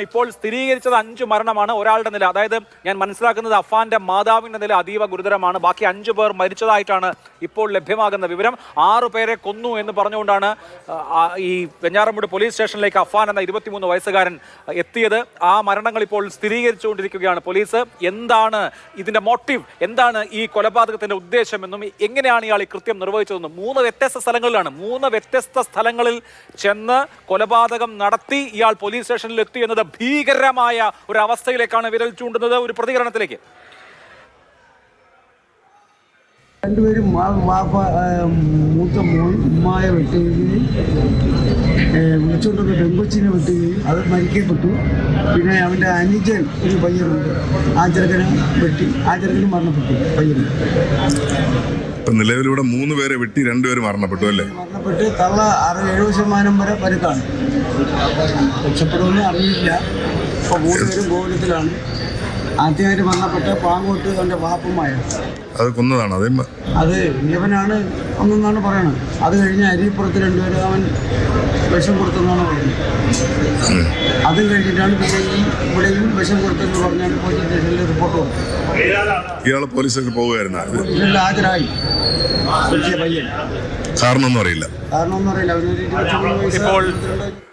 ഇപ്പോൾ സ്ഥിരീകരിച്ചത് 5 മരണമാണ്. ഒരാളുടെ നില, അതായത് ഞാൻ മനസ്സിലാക്കുന്നത് അഫാന്റെ മാതാവിന്റെ നില അതീവ ഗുരുതരമാണ്. ബാക്കി 5 പേർ മരിച്ചതായിട്ടാണ് ഇപ്പോൾ ലഭ്യമാകുന്ന വിവരം. 6 പേരെ കൊന്നു എന്ന് പറഞ്ഞുകൊണ്ടാണ് ഈ വെഞ്ഞാറമൂട് പോലീസ് സ്റ്റേഷനിലേക്ക് അഫാൻ എന്ന 23 വയസ്സുകാരൻ എത്തിയത്. ആ മരണങ്ങൾ ഇപ്പോൾ സ്ഥിരീകരിച്ചുകൊണ്ടിരിക്കുകയാണ് പോലീസ്. എന്താണ് ഇതിന്റെ മോട്ടീവ്, എന്താണ് ഈ കൊലപാതകത്തിന്റെ ഉദ്ദേശമെന്നും എങ്ങനെയാണ് ഇയാൾ ഈ കൃത്യം നിർവഹിച്ചതെന്നും 3 വ്യത്യസ്ത സ്ഥലങ്ങളിലാണ് 3 വ്യത്യസ്ത സ്ഥലങ്ങളിൽ ചെന്ന് കൊലപാതകം നടത്തി ഇയാൾ പോലീസ് സ്റ്റേഷനിൽ എത്തി എന്നത് ഭീകരമായ ഒരു അവസ്ഥയിലേക്കാണ് വിരൽ ചൂണ്ടുന്നത്. ഒരു പ്രതികരണത്തിലേക്ക്. രണ്ടുപേരും മൂത്ത മോൻ ഉമ്മായ വെട്ടുകയും വിളിച്ചുകൊണ്ടൊക്കെ പെങ്കൊച്ചിനെ വെട്ടുകയും അത് മരിക്കപ്പെട്ടു. പിന്നെ അവൻ്റെ അനുജൻ ഒരു പയ്യനുണ്ട്, ആ ചെറുക്കനെ വെട്ടി, ആ ചെറുക്കനും മരണപ്പെട്ടു. പയ്യന് നിലവിലൂടെ 3 പേരെ വെട്ടി 2 പേര് മരണപ്പെട്ടു അല്ലേ? മരണപ്പെട്ട് തള്ള 60-70% വരെ പരുക്കാണ്. രക്ഷപ്പെടുമെന്ന് അറിയില്ല. ഇപ്പോൾ 3 പേരും ഗോകുലത്തിലാണ്. ആദ്യമായിട്ട് മരണപ്പെട്ട പാങ്ങോട്ട് അവൻ്റെ വാപ്പുമായ അത് കൊന്നതാണ്. അത് ഇവനാണ് ഒന്നെന്നാണ് പറയണത്. അത് കഴിഞ്ഞ് അരിപ്പുറത്ത് 2 പേര് അവൻ വിഷം കൊടുത്തെന്നാണ് പറയുന്നത്. അതും കഴിഞ്ഞിട്ടാണ് പിന്നെ ഇവിടെയും വിഷം കൊടുത്തെന്ന് പറഞ്ഞാൽ പോലീസ് സ്റ്റേഷനിൽ റിപ്പോർട്ട് കൊടുത്തു. ഇയാൾ പോലീസിൽ പോവുകയായിരുന്നു. ഹാജരായി. പയ്യൻ കാരണമൊന്നും അറിയില്ല. അവനൊരു 23 വയസ്സ്.